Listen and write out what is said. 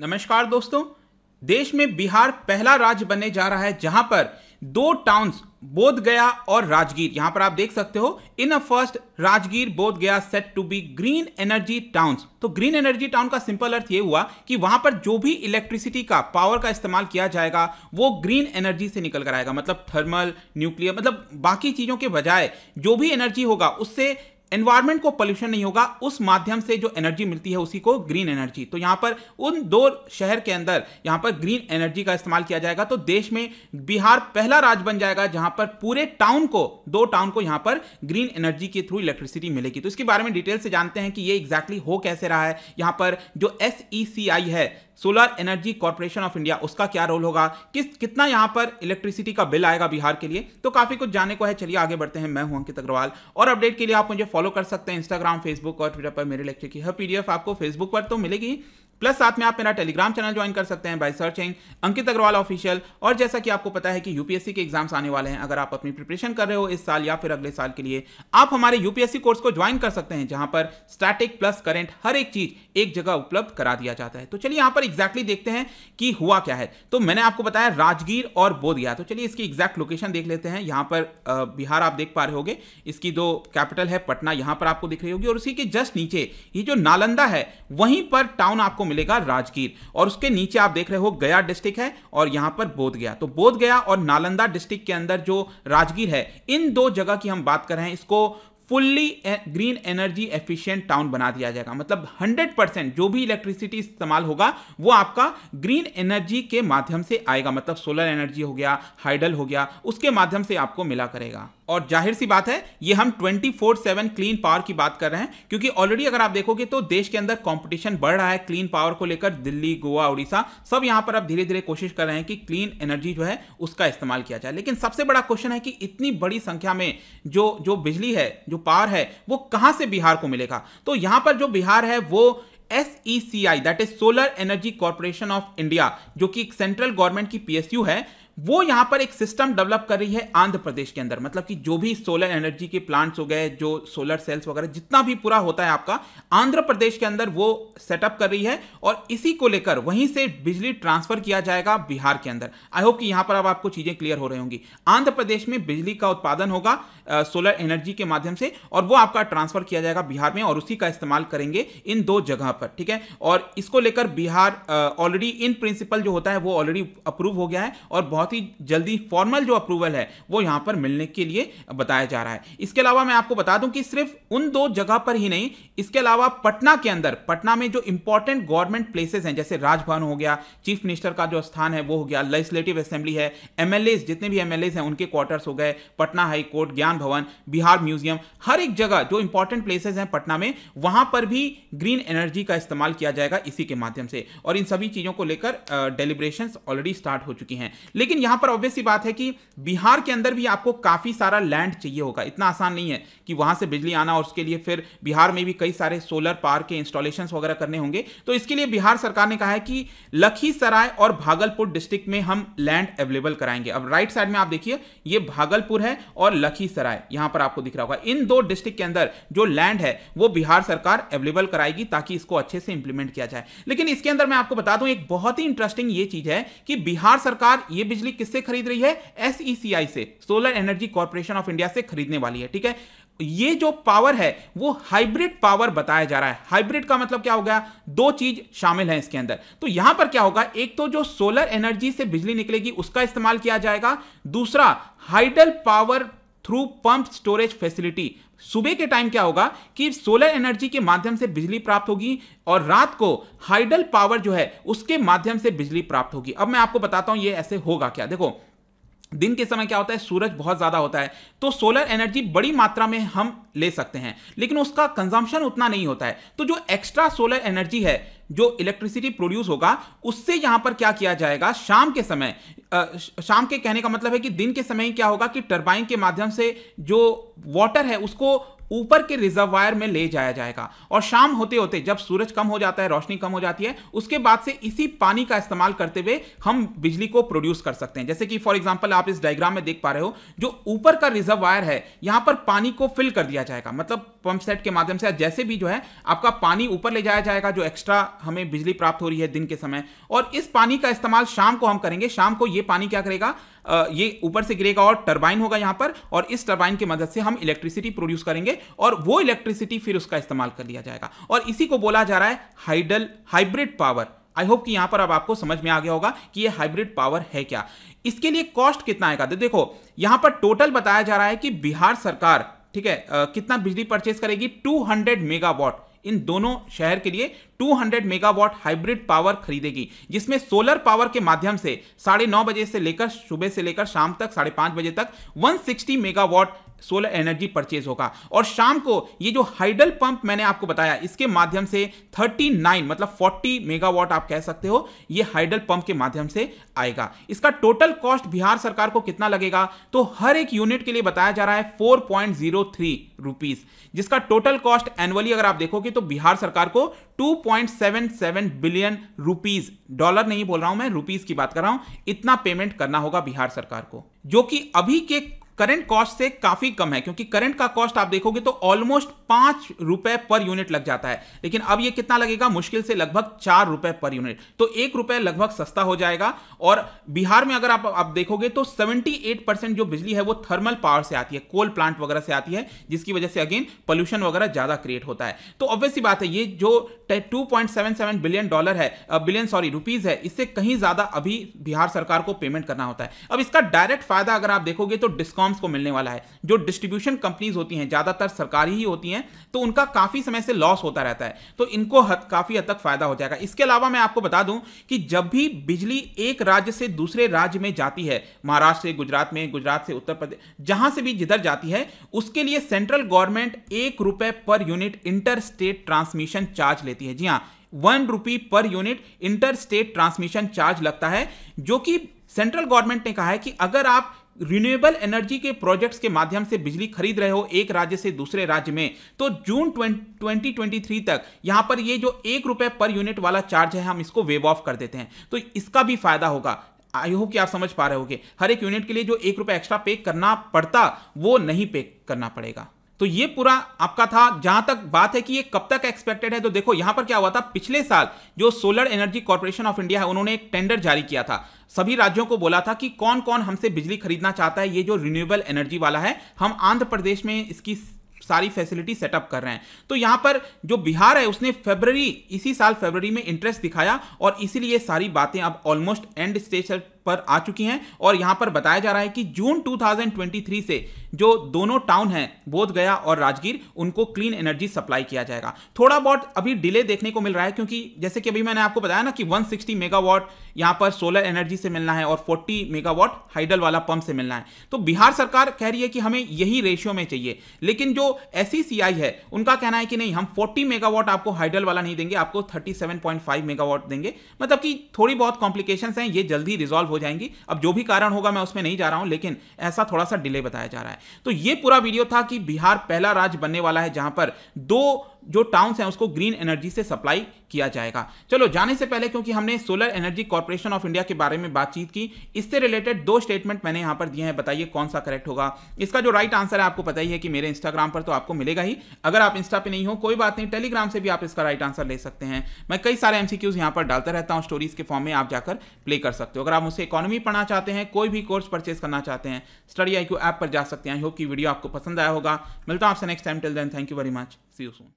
नमस्कार दोस्तों। देश में बिहार पहला राज्य बनने जा रहा है जहां पर दो टाउन्स बोध गया और राजगीर, यहां पर आप देख सकते हो इन a first Rajgir Bodh Gaya set to be green energy towns. तो ग्रीन एनर्जी टाउन का सिंपल अर्थ ये हुआ कि वहां पर जो भी इलेक्ट्रिसिटी का पावर का इस्तेमाल किया जाएगा वो ग्रीन एनर्जी से निकल कर आएगा, मतलब थर्मल, न्यूक्लियर, मतलब बाकी चीजों के बजाय जो भी एनर्जी होगा उससे एनवायरमेंट को पोल्यूशन नहीं होगा, उस माध्यम से जो एनर्जी मिलती है उसी को ग्रीन एनर्जी। तो यहां पर उन दो शहर के अंदर यहां पर ग्रीन एनर्जी का इस्तेमाल किया जाएगा। तो देश में बिहार पहला राज्य बन जाएगा जहां पर पूरे टाउन को, दो टाउन को यहां पर ग्रीन एनर्जी के थ्रू इलेक्ट्रिसिटी मिलेगी। तो इसके बारे में डिटेल से जानते हैं कि ये एग्जैक्टली हो कैसे रहा है। यहां पर जो SECI है, solar energy corporation of India, उसका क्या रोल होगा, कितना यहां पर इलेक्ट्रिसिटी का बिल आएगा बिहार के लिए, तो काफी कुछ जानने को है। चलिए आगे बढ़ते हैं। मैं हूं अंकित अग्रवाल और अपडेट के लिए आप मुझे फॉलो कर सकते हैं इंस्टाग्राम, फेसबुक और ट्विटर पर। मेरे लेक्चर की हर PDF आपको फेसबुक पर तो मिलेगी, प्लस साथ में आप मेरा टेलीग्राम चैनल ज्वाइन कर सकते हैं by searching Ankit Agarwal official. और जैसा कि आपको पता है कि UPSC के एग्जाम्स आने वाले हैं, अगर आप अपनी प्रिपरेशन कर रहे हो इस साल या फिर अगले साल के लिए, आप हमारे UPSC कोर्स को ज्वाइन कर सकते हैं जहां पर स्टैटिक प्लस करंट हर एक चीज एक जगह उपलब्ध करा दिया जाता है। तो चलिए यहां पर एग्जैक्टली देखते हैं कि हुआ क्या है। तो मैंने आपको बताया राजगीर और बोध गया, तो चलिए इसकी एग्जैक्ट लोकेशन देख लेते हैं। यहां पर बिहार आप देख पा रहे होगे, इसकी दो कैपिटल है पटना, यहां पर आपको दिख रही होगी, और उसी के जस्ट नीचे ये जो नालंदा है वहीं पर टाउन आपको मिलेगा राजगीर, और उसके नीचे आप देख रहे हो गया डिस्ट्रिक्ट है और यहां पर बोध गया। तो बोध गया और नालंदा डिस्ट्रिक्ट के अंदर जो राजगीर है, इन दो जगह की हम बात कर रहे हैं, इसको fully green energy efficient town बना दिया जाएगा। मतलब 100% जो भी इलेक्ट्रिसिटी इस्तेमाल होगा वो आपका ग्रीन एनर्जी के माध्यम से आएगा, मतलब सोलर एनर्जी हो गया, हाइडल हो गया, उसके माध्यम से आपको मिला करेगा। और जाहिर सी बात है ये हम 24/7 क्लीन पावर की बात कर रहे हैं, क्योंकि ऑलरेडी अगर आप देखोगे तो देश के अंदर कंपटीशन बढ़ रहा है क्लीन पावर को लेकर। दिल्ली, गोवा, उड़ीसा सब यहां पर अब धीरे धीरे कोशिश कर रहे हैं कि क्लीन एनर्जी जो है उसका इस्तेमाल किया जाए। लेकिन सबसे बड़ा क्वेश्चन है कि इतनी बड़ी संख्या में जो बिजली है, जो पावर है, वो कहां से बिहार को मिलेगा। तो यहां पर जो बिहार है वो SECI, that is solar energy corporation of India, जो कि एक सेंट्रल गवर्नमेंट की PSU है, वो यहां पर एक सिस्टम डेवलप कर रही है आंध्र प्रदेश के अंदर। मतलब कि जो भी सोलर एनर्जी के प्लांट्स हो गए, जो सोलर सेल्स वगैरह जितना भी पूरा होता है आपका, आंध्र प्रदेश के अंदर वो सेटअप कर रही है, और इसी को लेकर वहीं से बिजली ट्रांसफर किया जाएगा बिहार के अंदर। आई होप कि यहां पर अब आपको चीजें क्लियर हो रही होंगी। आंध्र प्रदेश में बिजली का उत्पादन होगा सोलर एनर्जी के माध्यम से, और वो आपका ट्रांसफर किया जाएगा बिहार में, और उसी का इस्तेमाल करेंगे इन दो जगह पर। ठीक है, और इसको लेकर बिहार ऑलरेडी इन प्रिंसिपल जो होता है वो ऑलरेडी अप्रूव हो गया है, और बहुत ही जल्दी फॉर्मल जो अप्रूवल है वो यहां पर मिलने के लिए बताया जा रहा है। इसके अलावा मैं आपको बता दूं कि सिर्फ उन दो जगह पर ही नहीं, इसके अलावा पटना के अंदर, पटना में जो इंपॉर्टेंट गवर्नमेंट प्लेसेस हैं, जैसे राजभवन हो गया, चीफ मिनिस्टर का जो स्थान है वो हो गया, लेजिस्लेटिव असेंबली है, MLAs, जितने भी MLAs हैं उनके क्वार्टर्स हो गए, पटना हाई कोर्ट, ज्ञान भवन, बिहार म्यूजियम, हर एक जगह जो इंपॉर्टेंट प्लेसेस हैं पटना में, वहां पर भी ग्रीन एनर्जी का इस्तेमाल किया जाएगा इसी के माध्यम से। और इन सभी चीजों को लेकर डेलिब्रेशंस ऑलरेडी स्टार्ट हो चुकी हैं। लेकिन यहां पर ऑब्वियस सी बात है कि बिहार के अंदर भी आपको काफी सारा लैंड चाहिए होगा। इतना आसान नहीं है कि वहां से बिजली आना, और उसके लिए फिर बिहार में भी कई सारे सोलर पावर के इंस्टॉलेशंस वगैरह करने होंगे। तो इसके लिए बिहार सरकार ने कहा है कि लखीसराय और भागलपुर डिस्ट्रिक्ट में हम लैंड अवेलेबल कराएंगे। अब राइट साइड में आप देखिए, ये भागलपुर है और लखीसराय यहां पर आपको दिख रहा होगा। इन दो डिस्ट्रिक्ट के अंदर जो लैंड है वो बिहार सरकार अवेलेबल कराएगी ताकि इसको अच्छे से इंप्लीमेंट किया जाए। लेकिन इसके अंदर मैं आपको बता दूं एक बहुत ही इंटरेस्टिंग ये चीज है कि बिहार सरकार ये बिजली किससे खरीद रही है, SECI से, solar energy corporation of India से खरीदने वाली है। ठीक है, ये जो पावर है वो हाइब्रिड पावर बताया जा रहा है। हाइब्रिड का मतलब क्या हो गया, दो चीज शामिल है इसके अंदर। तो यहां पर क्या होगा, एक तो जो सोलर एनर्जी से बिजली निकलेगी उसका इस्तेमाल किया जाएगा, दूसरा hydel power through pump storage facility. सुबह के टाइम क्या होगा कि सोलर एनर्जी के माध्यम से बिजली प्राप्त होगी, और रात को हाइडल पावर जो है उसके माध्यम से बिजली प्राप्त होगी। अब मैं आपको बताता हूं ये ऐसे होगा क्या। देखो, दिन के समय क्या होता है, सूरज बहुत ज्यादा होता है, तो सोलर एनर्जी बड़ी मात्रा में हम ले सकते हैं, लेकिन उसका कंजम्पशन उतना नहीं होता है। तो जो एक्स्ट्रा सोलर एनर्जी है, जो इलेक्ट्रिसिटी प्रोड्यूस होगा, उससे यहां पर क्या किया जाएगा, शाम के समय, शाम के कहने का मतलब है कि दिन के समय क्या होगा कि टरबाइन के माध्यम से जो वाटर है उसको ऊपर के रिजर्वायर में ले जाया जाएगा, और शाम होते होते जब सूरज कम हो जाता है, रोशनी कम हो जाती है, उसके बाद से इसी पानी का इस्तेमाल करते हुए हम बिजली को प्रोड्यूस कर सकते हैं। जैसे कि फॉर एग्जांपल आप इस डायग्राम में देख पा रहे हो, जो ऊपर का रिजर्वायर है यहां पर पानी को फिल कर दिया जाएगा, मतलब पंप सेट के माध्यम से जैसे भी जो है आपका पानी ऊपर ले जाया जाएगा, जो एक्स्ट्रा हमें बिजली प्राप्त हो रही है दिन के समय, और इस पानी का इस्तेमाल शाम को हम करेंगे। शाम को ये पानी क्या करेगा, ये ऊपर से गिरेगा और टरबाइन होगा यहां पर, और इस टरबाइन की मदद से हम इलेक्ट्रिसिटी प्रोड्यूस करेंगे और वो इलेक्ट्रिसिटी फिर उसका इस्तेमाल कर लिया जाएगा। और इसी को बोला जा रहा है हाइब्रिड पावर। आई होप कि यहां पर अब आपको समझ में आ गया होगा कि ये हाइब्रिड पावर है क्या। इसके लिए कॉस्ट कितना आएगा, तो देखो यहां पर टोटल बताया जा रहा है कि बिहार सरकार, ठीक है, कितना बिजली परचेस करेगी, 200 मेगावाट इन दोनों शहर के लिए 200 मेगावाट हाइब्रिड पावर खरीदेगी, जिसमें सोलर पावर के माध्यम से 9:30 बजे से लेकर सुबह से लेकर शाम तक 5:30 बजे तक 160 मेगावाट सोलर एनर्जी परचेज होगा। और शाम को ये जो हाइडल पंप मैंने आपको बताया, इसके माध्यम से 39 मतलब 40 मेगावाट आप कह सकते हो, ये हाइडल पंप के माध्यम से आएगा। इसका टोटल कॉस्ट बिहार सरकार को कितना लगेगा, तो हर एक यूनिट के लिए बताया जा रहा है 4.03 रुपीस, जिसका टोटल कॉस्ट एनुअली अगर आप देखोगे तो बिहार सरकार को 2.77 बिलियन रुपीस, डॉलर नहीं बोल रहा हूं मैं, रुपीस की बात कर रहा हूं, इतना पेमेंट करना होगा बिहार सरकार को, जो कि अभी के करंट कॉस्ट से काफी कम है। क्योंकि करंट का कॉस्ट आप देखोगे तो ऑलमोस्ट 5 रुपए पर यूनिट लग जाता है, लेकिन अब ये कितना लगेगा, मुश्किल से लगभग 4 रुपए पर यूनिट, तो 1 रुपए लगभग सस्ता हो जाएगा। और बिहार में अगर आप देखोगे तो 78% जो बिजली है वो थर्मल पावर से आती है, कोल प्लांट वगैरह से आती है, जिसकी वजह से अगेन पोल्यूशन वगैरह ज्यादा क्रिएट होता है। तो ऑब्वियस सी बात है, ये जो 2.77 बिलियन डॉलर है, रुपीज है, इससे कहीं ज्यादा अभी बिहार सरकार को पेमेंट करना होता है। अब इसका डायरेक्ट फायदा अगर आप देखोगे तो डिस्कॉम्स को मिलने वाला है। जो डिस्ट्रीब्यूशन कंपनीज होती हैं, ज्यादातर सरकारी ही होती हैं, तो उनका काफी समय से लॉस होता रहता है, तो इनको काफी हद तक फायदा हो जाएगा। इसके अलावा मैं आपको बता दूं कि जब भी बिजली एक राज्य से दूसरे राज्य में जाती है, महाराष्ट्र से गुजरात में, गुजरात से उत्तर प्रदेश, जहां से भी जिधर जाती है, उसके लिए सेंट्रल गवर्नमेंट 1 रुपए per unit inter state transmission charge लेती है। जी हां, 1 rupee per unit inter state transmission charge लगता है, जो कि सेंट्रल गवर्नमेंट ने कहा है कि अगर आप रिन्यूएबल एनर्जी के प्रोजेक्ट्स के माध्यम से बिजली खरीद रहे हो एक राज्य से दूसरे राज्य में, तो जून 2023 तक यहां पर ये जो 1 रुपए पर यूनिट वाला चार्ज है, हम इसको वेव ऑफ कर देते हैं, तो इसका भी फायदा होगा। आई होप कि आप समझ पा रहे होगे, हर एक यूनिट के लिए जो 1 रुपए एक्स्ट्रा पे करना पड़ता, वो नहीं पे करना पड़ेगा। तो ये पूरा आपका था। जहां तक बात है कि ये कब तक एक्सपेक्टेड है, तो देखो यहां पर क्या हुआ था, पिछले साल जो solar energy corporation of India है, उन्होंने एक टेंडर जारी किया था, सभी राज्यों को बोला था कि कौन कौन हमसे बिजली खरीदना चाहता है, ये जो रिन्यूएबल एनर्जी वाला है, हम आंध्र प्रदेश में इसकी सारी फैसिलिटी सेटअप कर रहे हैं। तो यहां पर जो बिहार है, उसने इसी साल फरवरी में इंटरेस्ट दिखाया, और इसीलिए सारी बातें अब ऑलमोस्ट एंड स्टेज पर आ चुकी हैं। और यहां पर बताया जा रहा है कि जून 2023 से जो दोनों टाउन हैं, बोध गया और राजगीर, उनको क्लीन एनर्जी सप्लाई किया जाएगा। थोड़ा बहुत अभी डिले देखने को मिल रहा है, क्योंकि जैसे कि अभी मैंने आपको बताया ना कि 160 मेगावाट यहां पर सोलर एनर्जी से मिलना है और 40 मेगावाट हाइडल वाला पंप से मिलना है। तो बिहार सरकार कह रही है कि हमें यही रेशियो में चाहिए, लेकिन जो SECI है, उनका कहना है कि नहीं, हम 40 मेगावाट आपको हाइडल वाला नहीं देंगे, आपको 37.5 मेगावाट देंगे। मतलब कि थोड़ी बहुत कॉम्प्लिकेशंस हैं, ये जल्दी रिजॉल्व हो जाएंगी। अब जो भी कारण होगा मैं उसमें नहीं जा रहा हूं, लेकिन ऐसा थोड़ा सा डिले बताया जा रहा है। तो ये पूरा वीडियो था कि बिहार पहला राज्य बनने वाला है जहां पर 2 जो टाउन्स हैं उसको ग्रीन एनर्जी से सप्लाई किया जाएगा। चलो जाने से पहले, क्योंकि हमने solar energy corporation of India के बारे में बातचीत की, इससे रिलेटेड 2 स्टेटमेंट मैंने यहां पर दिए हैं, बताइए कौन सा करेक्ट होगा। इसका जो राइट आंसर है आपको पता ही है कि मेरे इंस्टाग्राम पर तो आपको मिलेगा ही, अगर आप इंस्टा पे नहीं हो कोई बात नहीं, टेलीग्राम से भी आप इसका राइट आंसर ले सकते हैं। मैं कई सारे MCQs यहां पर डालता रहता हूं स्टोरीज के फॉर्म में, आप जाकर प्ले कर सकते हो। अगर आप मुझसे इकोनॉमी पढ़ना चाहते हैं, कोई भी कोर्स परचेस करना चाहते हैं, स्टडी IQ ऐप पर जा सकते हैं। आई होप कि वीडियो आपको पसंद आया होगा। मिलता हूं आपसे next time, till then thank you very much, see you soon.